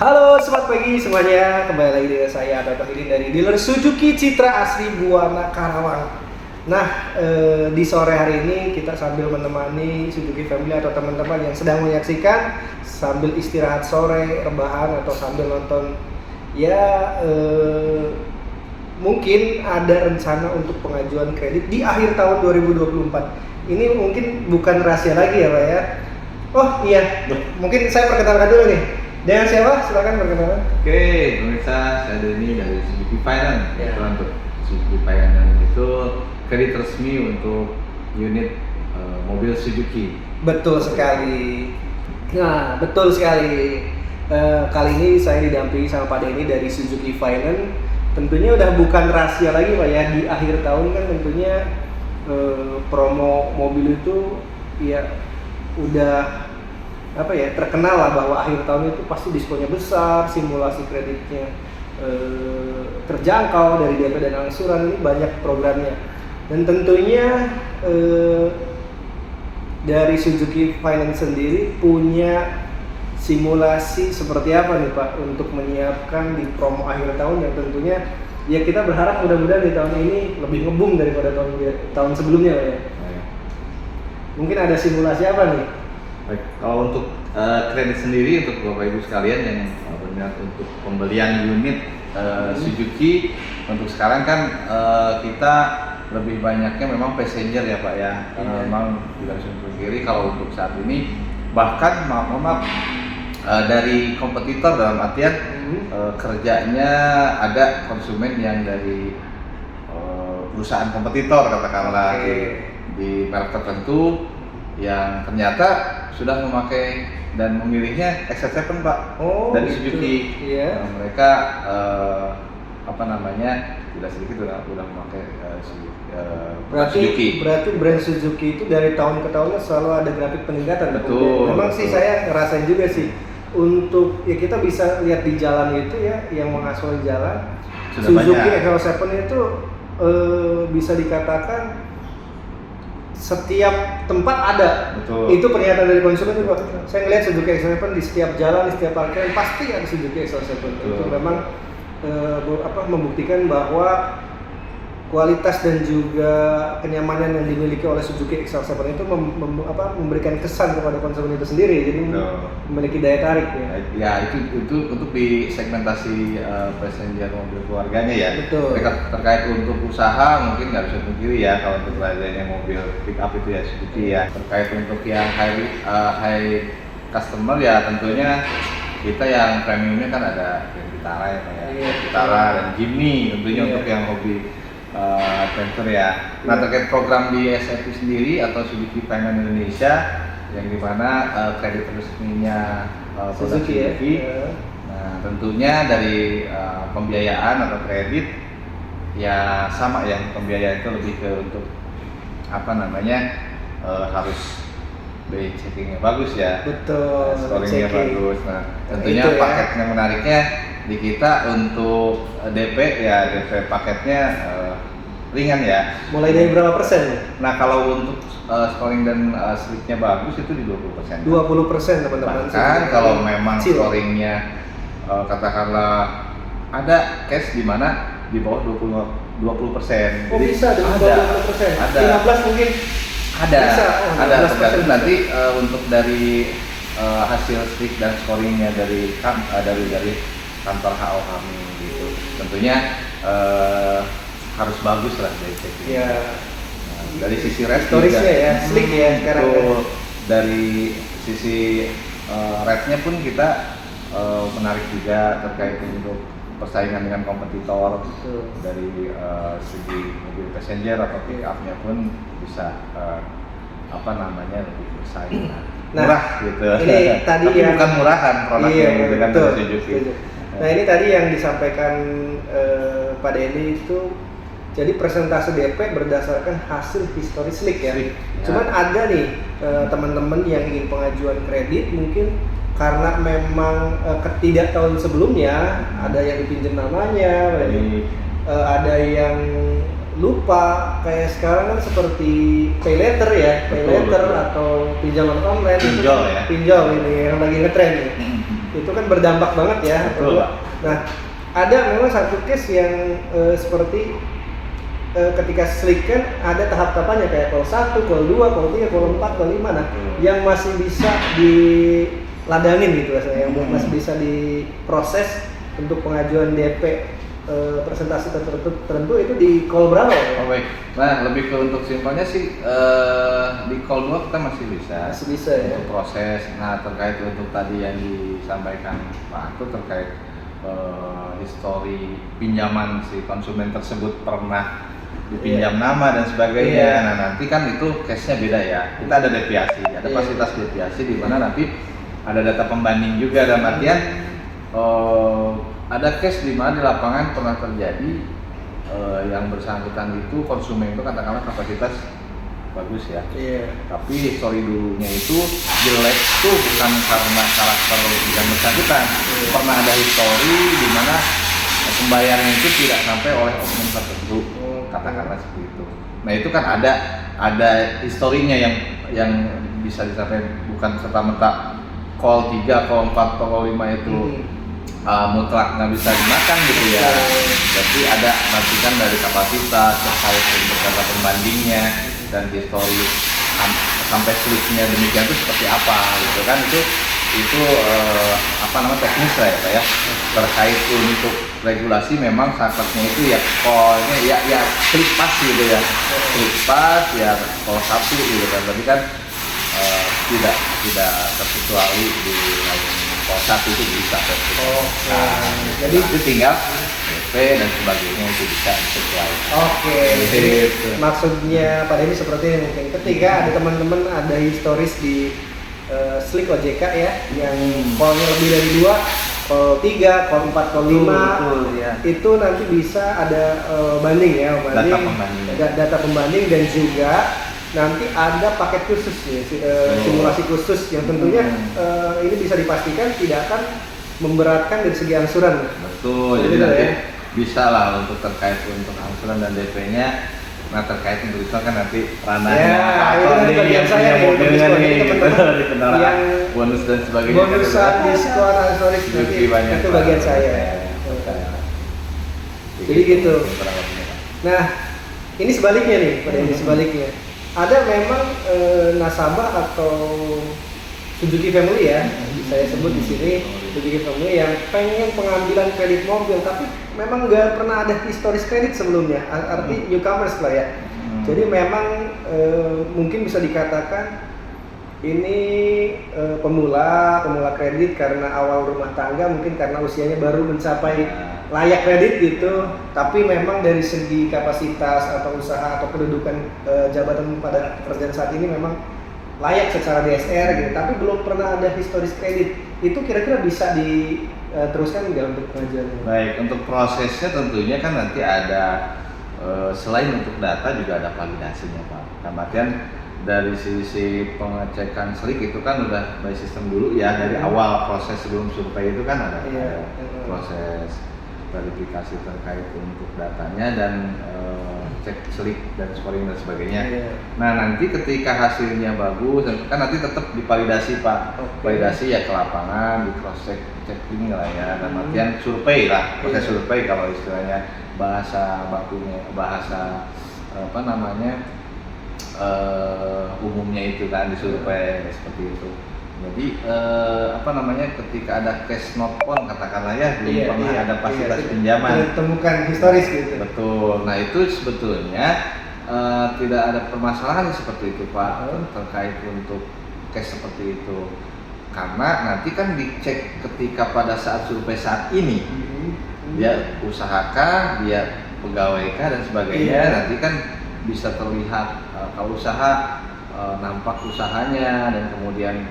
Halo, selamat pagi semuanya. Kembali lagi dengan saya Dr. Idin dari dealer Suzuki Citra Asri Buana Karawang. Nah, di sore hari ini kita sambil menemani Suzuki Family atau teman-teman yang sedang menyaksikan sambil istirahat sore, rebahan atau sambil nonton. Ya, mungkin ada rencana untuk pengajuan kredit di akhir tahun 2024. Ini mungkin bukan rahasia lagi ya, Pak ya. Oh iya, mungkin saya perkenalkan dulu nih. Dengan siapa? Silakan perkenalan. Oke, pemirsa, saya Denny dari Suzuki Finance. Ya. Untuk Suzuki Finance itu kredit resmi untuk unit mobil Suzuki. Betul sekali. Nah, betul sekali. Kali ini saya didampingi sama Pak Denny dari Suzuki Finance. Tentunya udah bukan rahasia lagi Pak ya, di akhir tahun kan tentunya promo mobil itu ya udah terkenal lah bahwa akhir tahun itu pasti diskonnya besar, simulasi kreditnya terjangkau dari DP dan angsuran, ini banyak programnya. Dan tentunya dari Suzuki Finance sendiri punya simulasi seperti apa nih Pak untuk menyiapkan di promo akhir tahun yang tentunya ya kita berharap mudah-mudahan di tahun ini lebih ngebum daripada tahun sebelumnya Pak ya. Mungkin ada simulasi apa nih? Baik, kalau untuk kredit sendiri untuk Bapak Ibu sekalian yang berminat untuk pembelian unit Suzuki, untuk sekarang kan kita lebih banyaknya memang passenger ya Pak ya, karena memang tidak bisa dipungkiri kalau untuk saat ini bahkan maaf dari kompetitor dalam artian kerjanya ada konsumen yang dari perusahaan kompetitor katakanlah di merek tertentu yang ternyata sudah memakai dan memilihnya XL7 Pak dari gitu. Suzuki. Iya. Mereka tidak sedikit udah memakai Suzuki. Berarti brand Suzuki itu dari tahun ke tahunnya selalu ada grafik peningkatan. Betul. Memang sih saya ngerasain juga sih untuk ya kita bisa lihat di jalan itu ya yang mengaspal jalan Sudah Suzuki banyak. XL7 itu bisa dikatakan setiap tempat ada. Betul. Itu pernyataan dari konsumen juga. Saya ngelihat Suzuki XL7 di setiap jalan, di setiap parkiran pasti ada Suzuki XL7. Itu memang membuktikan bahwa kualitas dan juga kenyamanan yang dimiliki oleh Suzuki XL7 itu memberikan kesan kepada konsumen itu sendiri. Jadi memiliki daya tarik ya. Ya itu untuk di segmentasi passenger mobil keluarganya ya. Betul. Terkait untuk usaha mungkin nggak bisa dipungkiri ya kalau untuk adanya mobil pick up itu ya Suzuki ya. Terkait untuk yang high customer ya tentunya kita yang premiumnya kan ada Grand Vitara ya Pak ya. Vitara dan Jimny tentunya untuk yang hobi adventure ya. Nah terkait program di SFP sendiri atau Suzuki Finance Indonesia yang dimana kredit resminya Suzuki ya. Nah tentunya dari pembiayaan atau kredit ya sama ya, pembiayaan itu lebih ke untuk harus BI checkingnya bagus ya. Betul. Scoringnya bagus. Nah tentunya itu ya. paketnya menariknya di kita untuk DP paketnya ringan ya. Mulai dari berapa persen? Nah kalau untuk scoring dan slipnya bagus itu di 20%. 20% teman-teman. Bahkan kalau memang Kecil. scoringnya katakanlah ada cash di mana di bawah 20%. Oh bisa dengan 20%. Ada. 15 mungkin. Ada. Bisa. Ada tergantung nanti untuk dari hasil slip dan scoringnya dari kantor HO kami gitu. Tentunya harus bagus lah dari checking. Ya. Nah, dari sisi rate Historisnya ya, slick ya sekarang. Betul. Dari sisi rate-nya pun kita menarik juga terkait untuk persaingan dengan kompetitor. Betul. Dari segi mobil passenger atau pick up-nya pun bisa lebih bersaing. Nah, murah gitu. Ini tadi tapi yang bukan murahan produknya gitu kan betul, dari Suzuki. betul. Nah ini tadi yang disampaikan Pak Denny itu jadi presentase DP berdasarkan hasil historis slick ya. Slick, ya. Cuman ada nih teman-teman yang ingin pengajuan kredit mungkin karena memang ketidak tahun sebelumnya ada yang dipinjam namanya, ada yang lupa, kayak sekarang kan seperti pay letter ya, pay letter atau pinjaman online. Pinjol ya. Pinjol ini yang lagi ngetren nih. itu kan berdampak banget ya. Betul, Pak. Nah, ada memang satu case yang seperti ketika slick kan ada tahap-tahapannya kayak call 1, call 2, call 3, call 4, call 5. Nah, yang masih bisa diladangin gitu yang masih bisa diproses untuk pengajuan DP presentasi tertentu itu di call berapa ya? Oh baik. Nah, lebih ke untuk simpelnya sih di call 2 kita masih bisa. Masih bisa ya. Untuk proses. Nah, terkait untuk tadi yang disampaikan Pak Aku terkait histori pinjaman si konsumen tersebut pernah dipinjam nama dan sebagainya. Nah, nanti kan itu case-nya beda ya. Kita ada deviasi, ada fasilitas deviasi di mana nanti ada data pembanding juga dalam artian ada case di mana di lapangan pernah terjadi yang bersangkutan itu konsumen itu katakanlah kapasitas bagus ya. Tapi histori dulunya itu jelek tuh bukan karena karakter yang bersangkutan. Pernah ada histori di mana pembayarannya itu tidak sampai oleh oknum tertentu, katakanlah seperti itu. Nah itu kan ada historinya yang bisa disampaikan, bukan serta-merta call 3, call 4, call 5 itu mutlak nggak bisa dimakan gitu ya. Jadi ada nanti kan dari kapasitas terkait untuk data pembandingnya dan histori sampai slipnya demikian itu seperti apa gitu kan, itu apa namanya teknis lah ya Pak ya. Terkait untuk regulasi memang saatnya itu ya callnya ya slip pas gitu ya, slip pas ya call 1 gitu kan, tapi kan tidak terkecuali di lain call 1 itu bisa. Jadi itu tinggal DP dan sebagainya itu bisa sesuai. Jadi maksudnya pada ini seperti ini, mungkin ketika ada teman-teman ada historis di Slick OJK ya, yang call-nya lebih dari 2, call 3, call 4, call 5 ya. Itu nanti bisa ada banding ya, data pembanding dan juga nanti ada paket khusus ya, simulasi khusus yang tentunya ini bisa dipastikan tidak akan memberatkan dari segi angsuran. Betul, jadi nanti bisa lah untuk terkait untuk angsuran dan DP-nya. Nah terkait untuk diskon kan nanti ranahnya itu bagian saya nih, mobilnya nih, teman-teman yang bonus dan sebagainya. Bonusan, diskon, aksesoris itu bagian saya. Jadi gitu. Nah ini sebaliknya nih, pada ini sebaliknya. Ada memang nasabah atau Suzuki Family ya, saya sebut di sini Suzuki Family yang pengen pengambilan kredit mobil, tapi memang nggak pernah ada historis kredit sebelumnya, arti newcomers lah ya. Jadi memang mungkin bisa dikatakan ini pemula kredit karena awal rumah tangga, mungkin karena usianya baru mencapai layak kredit gitu, tapi memang dari segi kapasitas atau usaha atau kedudukan jabatan pada pekerjaan saat ini memang layak secara DSR gitu, tapi belum pernah ada historis kredit. Itu kira-kira bisa diteruskan nggak untuk pengajuan? Baik, untuk prosesnya tentunya kan nanti ada selain untuk data juga ada validasinya Pak. Kemudian dari sisi pengecekan slick itu kan udah by system dulu ya, dari awal proses sebelum survei itu kan ada proses verifikasi terkait untuk datanya dan cek slick dan scoring dan sebagainya. Nah nanti ketika hasilnya bagus kan nanti tetap divalidasi Pak. Validasi ya ke lapangan, di cross checking lah ya, dan artian survei lah, proses survei kalau istilahnya bahasa bakunya, bahasa apa namanya umumnya itu kan disurvei seperti itu. Jadi apa namanya ketika ada cash not phone katakanlah ya, belum pernah ada fasilitas pinjaman, ditemukan historis gitu. Betul. Nah itu sebetulnya tidak ada permasalahan seperti itu Pak, terkait untuk cash seperti itu, karena nanti kan dicek ketika pada saat survei saat ini dia usahakah, dia pegawai kah dan sebagainya. Nanti kan bisa terlihat kalau usaha nampak usahanya, dan kemudian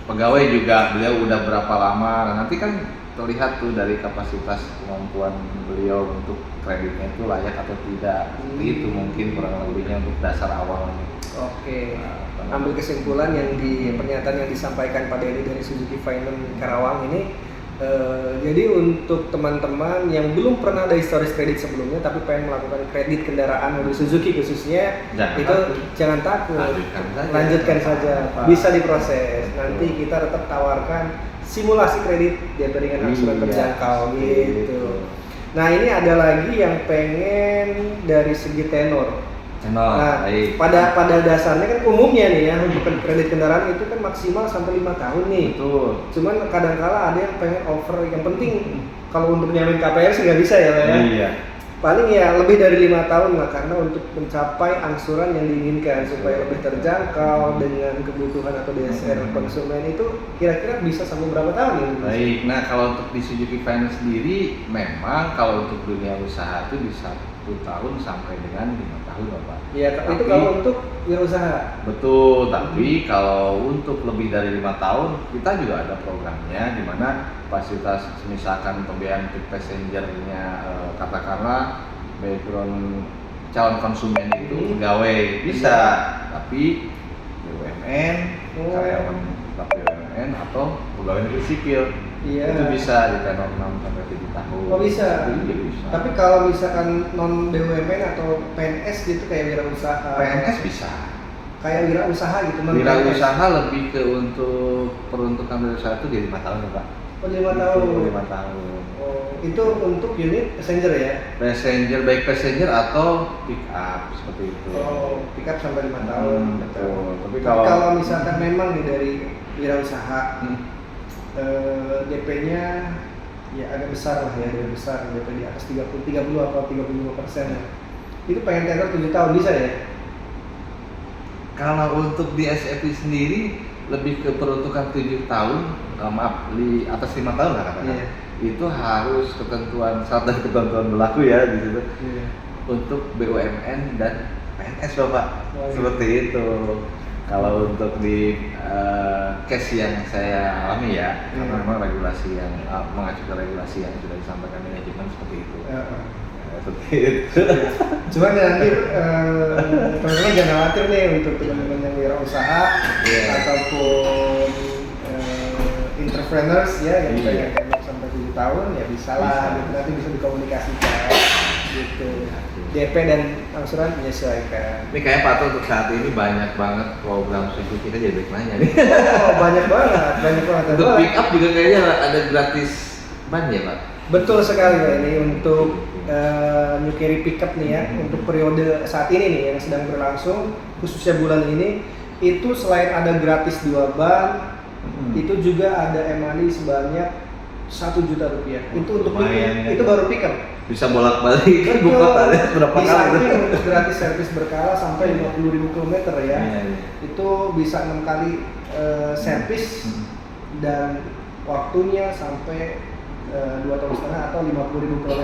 pegawai juga beliau udah berapa lama. Nah, nanti kan terlihat tuh dari kapasitas kemampuan beliau untuk kreditnya itu layak atau tidak. Itu mungkin kurang lebihnya untuk dasar awalnya. Ambil kesimpulan yang di pernyataan yang disampaikan Pak Denny dari Suzuki Finance Karawang ini, jadi untuk teman-teman yang belum pernah ada historis kredit sebelumnya tapi pengen melakukan kredit kendaraan mobil Suzuki khususnya, jangan takut, lanjutkan saja. Bisa diproses. Nanti kita tetap tawarkan simulasi kredit DP ringan angsuran Iya, terjangkau seperti gitu. itu. Nah ini ada lagi yang pengen dari segi tenor. Channel, Nah, baik. pada dasarnya kan umumnya nih ya untuk kredit kendaraan itu kan maksimal sampai 5 tahun nih. Betul. Cuman kadang-kala ada yang pengen over, yang penting kalau untuk nyamain KPR sih nggak bisa ya Pak ya. Iya. Paling ya lebih dari 5 tahun lah, karena untuk mencapai angsuran yang diinginkan supaya lebih terjangkau dengan kebutuhan atau DSR konsumen itu kira-kira bisa sampai berapa tahun ya? Baik, nah kalau untuk di Suzuki Finance sendiri, memang kalau untuk dunia usaha itu bisa 1 tahun sampai dengan 5 tahun Bapak. Ya, itu Tapi- kalau untuk wirausaha. Betul, tapi kalau untuk lebih dari 5 tahun, kita juga ada programnya di mana fasilitas misalkan pembiayaan untuk passengernya, katakanlah background calon konsumen itu pegawai bisa, tapi BUMN, Oh. karyawan tetap BUMN atau pegawai negeri sipil. Iya. Itu bisa di tenor 6 sampai 7 tahun. Oh bisa. Iya, bisa. Tapi kalau misalkan non BUMN atau PNS gitu kayak wirausaha. PNS bisa. Kayak wirausaha gitu non Wirausaha lebih ke untuk peruntukan wirausaha itu di 5 tahun ya Pak. Oh 5 tahun. 5 tahun. Oh, itu untuk unit passenger ya? Passenger, baik passenger atau pick up seperti itu. Oh, pick up sampai 5 tahun. Betul. Tapi Tapi kalau, kalau misalkan memang nih dari wirausaha Hmm, DP-nya ya agak besar lah ya, agak besar DP di atas 30 atau 35%. Itu pengen tender 7 tahun bisa ya? kalau untuk di SFP sendiri lebih ke peruntukan 7 tahun, maaf, di atas 5 tahun lah katakan. Iya. Itu harus ketentuan, syarat dan ketentuan berlaku ya di situ. Iya. Untuk BUMN dan PNS Bapak. Oh, iya. Seperti itu. Kalau untuk di case yang saya alami ya, karena memang regulasi yang mengacu ke regulasi yang sudah disampaikan manajemen seperti itu. Seperti itu. Cuman nanti teman-teman jangan khawatir nih untuk teman-teman yang wirausaha Iya. ataupun entrepreneurs ya yang Iya. pengen tender sampai 7 tahun ya bisa lah Bisa. gitu, nanti bisa dikomunikasikan gitu. DP dan angsuran menyesuaikan. Ini kayak Pak Tuh untuk saat ini banyak banget program Suzuki, kita jadi baik nanya nih. Oh banyak banget, banyak banget. Untuk Boleh. pick up juga kayaknya ada gratis ban ya Pak? Betul sekali Pak, ini untuk New Carry Pickup nih ya, untuk periode saat ini nih yang sedang berlangsung, khususnya bulan ini, itu selain ada gratis 2 ban, itu juga ada MANI sebanyak 1 juta rupiah. Itu untuk Lumayan, ya. itu baru pickup. Bisa bolak-balik kan buku kota ya, berapa Di kali samping untuk gratis servis berkala sampai 50.000 km ya. Iya, iya. Itu bisa 6 kali servis dan waktunya sampai 2,5 tahun atau 50.000 km.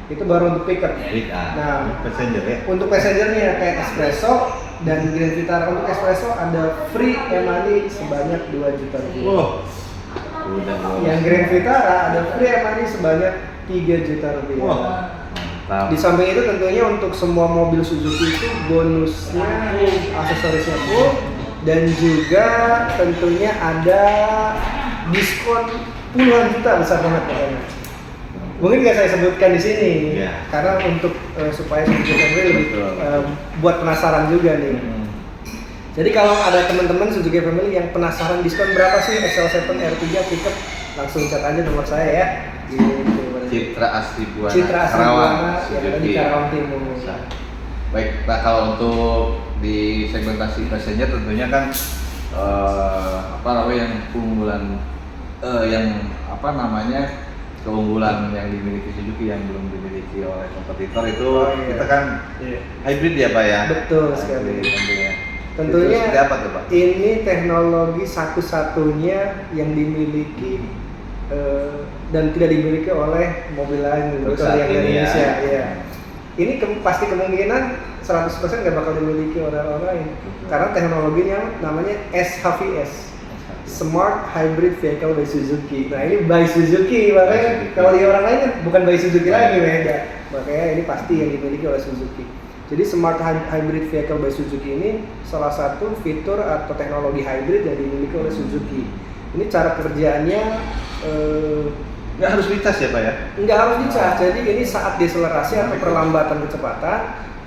Itu baru untuk pickup. Merit, Nah, passenger ya. untuk passengernya kayak Espresso dan Grand Vitara. Untuk Espresso ada free MANI sebanyak 2 juta rupiah. Wow. Udah. Yang Grand Vitara ada free MANI sebanyak 3 juta rupiah. Wah. Mantap. Di samping itu tentunya untuk semua mobil Suzuki itu bonusnya aksesorisnya full dan juga tentunya ada diskon puluhan juta, besar banget pokoknya. Mungkin nggak saya sebutkan di sini Iya. karena untuk supaya Suzuki Family lebih Betul. buat penasaran juga nih. Jadi kalau ada teman-teman Suzuki Family yang penasaran diskon berapa sih XL7 R3 pickup, langsung chat aja nomor saya ya. Gitu. Citra Asri Buana. Citra Asri Karawang, Buana yang ada di Suzuki. Karawang Timur. Baik, nah kalau untuk di segmentasi passenger tentunya kan apa namanya yang keunggulan keunggulan yang dimiliki Suzuki yang belum dimiliki oleh kompetitor itu Oh, iya. kita kan Iya. hybrid ya Pak ya. Betul Hybrid sekali. tentunya. Tentunya Itu seperti apa tuh Pak? ini teknologi satu-satunya yang dimiliki dan tidak dimiliki oleh mobil lain Untuk betul saat yang ini dari ya. Indonesia. Iya. Ini pasti kemungkinan 100% nggak bakal dimiliki oleh orang lain karena teknologinya namanya SHVS. Smart Hybrid Vehicle by Suzuki. Nah ini by Suzuki, makanya Suzuki. kalau di orang lain kan bukan by Suzuki lagi beda. Makanya ini pasti yang dimiliki oleh Suzuki. Jadi Smart Hybrid Vehicle by Suzuki ini salah satu fitur atau teknologi hybrid yang dimiliki oleh Suzuki. Ini cara kerjaannya Nggak harus dicas ya Pak ya? nggak harus dicas. Jadi ini saat deselerasi atau perlambatan kecepatan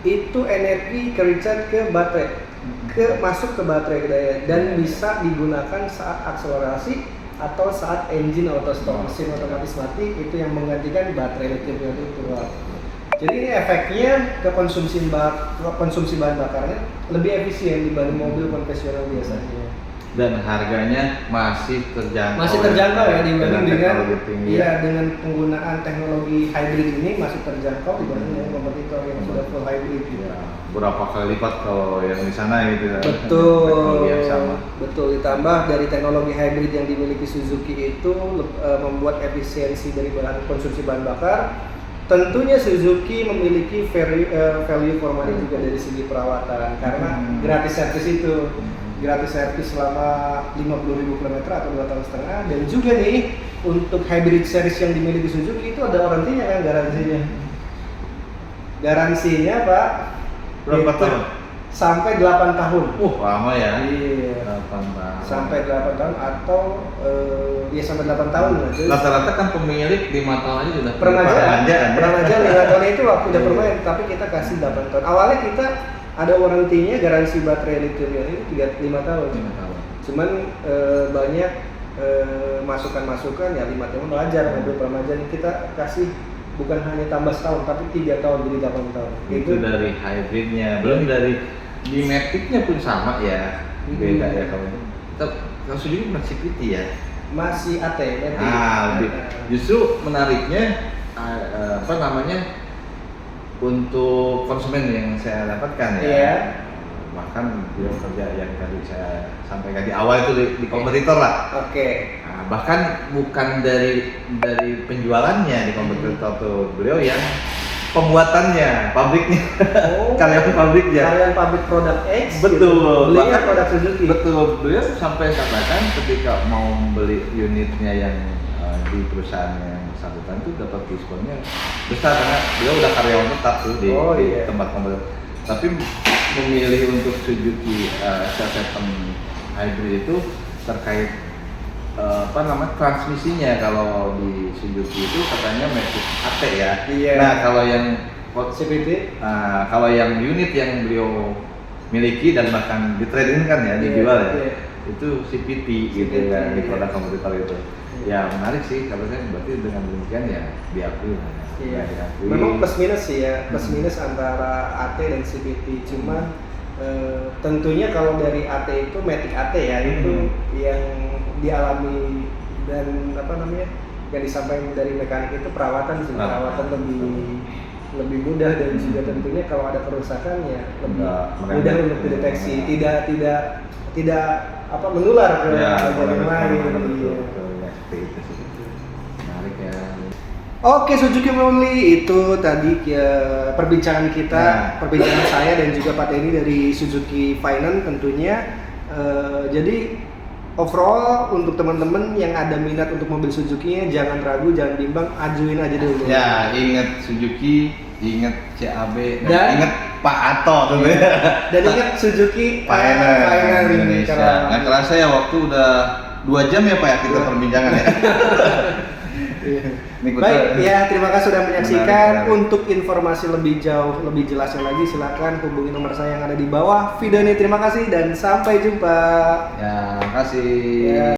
itu energi ke recharge ke baterai. Masuk ke baterai daya dan bisa digunakan saat akselerasi atau saat engine auto stop, mesin otomatis mati, itu yang menggantikan baterai lithium ion itu. Jadi ini efeknya ke konsumsi bahan bakarnya lebih efisien dibanding mobil konvensional biasanya. Dan harganya masih terjangkau. Masih terjangkau ya dibanding dengan tinggi. dengan penggunaan teknologi hybrid ini masih terjangkau dibanding dengan kompetitor yang sudah full hybrid. Ya, berapa kali lipat kalau yang di sana gitu ya. Betul. Teknologi yang sama. Betul, ditambah dari teknologi hybrid yang dimiliki Suzuki itu membuat efisiensi dari konsumsi bahan bakar. Tentunya Suzuki memiliki value for money juga dari segi perawatan karena gratis servis itu. Gratis servis selama 50.000 km atau 2,5 tahun, dan juga nih untuk hybrid series yang dimiliki Suzuki itu ada warantinya kan, garansinya Pak Berapa itu tahun? sampai 8 tahun. Lama ya. Iya. 8 tahun. Sampai 8 tahun atau ya sampai 8 tahun lah. Rata-rata kan pemilik 5 tahun aja sudah Permajaan 5 tahun itu waktu udah Iya. bermain, tapi kita kasih 8 tahun. Awalnya kita ada warantinya, garansi baterai lithium ion ini 5 tahun. 5 tahun. Cuman banyak masukan-masukan ya 5 tahun wajar, mobil permajaan kita kasih bukan hanya tambah setahun tapi 3 tahun jadi 8 tahun. Itu dari hybridnya, belum dari di Matic-nya pun sama ya. Beda ya kalau Suzuki masih CVT ya. Masih AT nanti. Justru menariknya untuk konsumen yang saya dapatkan ya. Iya. Bahkan beliau kerja yang tadi saya sampaikan di awal itu di kompetitor lah. Oke. Nah, bahkan bukan dari penjualannya di kompetitor tuh, beliau yang pembuatannya, pabriknya, karyawan pabriknya. Karyawan pabrik produk X. Betul. Gitu. Belinya Bahkan produk Suzuki. Betul. Beliau sampai katakan ketika mau beli unitnya yang di perusahaan yang bersangkutan itu dapat diskonnya besar karena beliau udah karyawan tetap tuh di tempat kompetitor. Tapi memilih untuk Suzuki C7 hybrid itu terkait transmisinya. Kalau di Suzuki itu katanya Matic AT ya. Iya. Nah kalau yang CVT, kalau yang unit yang beliau miliki dan bahkan di trade-in kan ya, dijual ya, itu CVT gitu ya, di produk kompetitor itu. Ya menarik sih kalau saya, berarti dengan demikian ya diakui. Iya. Diakui. Memang plus minus sih ya, plus minus antara AT dan CVT. Cuman tentunya kalau dari AT itu Matic AT ya, itu yang dialami dan yang disampaikan dari mekanik itu perawatan lebih mudah, dan juga tentunya kalau ada kerusakan ya lebih mudah untuk dideteksi, tidak menular ke bagian yang lain. Menarik ya. Oke, Suzuki Only itu tadi perbincangan kita, perbincangan saya dan juga Pak Teni dari Suzuki Finance tentunya. Jadi overall untuk teman-teman yang ada minat untuk mobil Suzuki-nya jangan ragu, jangan bimbang, ajuin aja dulu. Ya, ingat Suzuki, ingat CAB, dan ingat Pak Ato tuh ya. Dan ingat Suzuki Finance Indonesia. Nggak kerasa ya waktu udah 2 jam ya Pak ya kita perbincangan ya. Baik, ya terima kasih sudah menyaksikan. Untuk informasi lebih jauh, lebih jelasnya lagi silakan hubungi nomor saya yang ada di bawah video ini. Terima kasih dan sampai jumpa. Ya, makasih. Ya.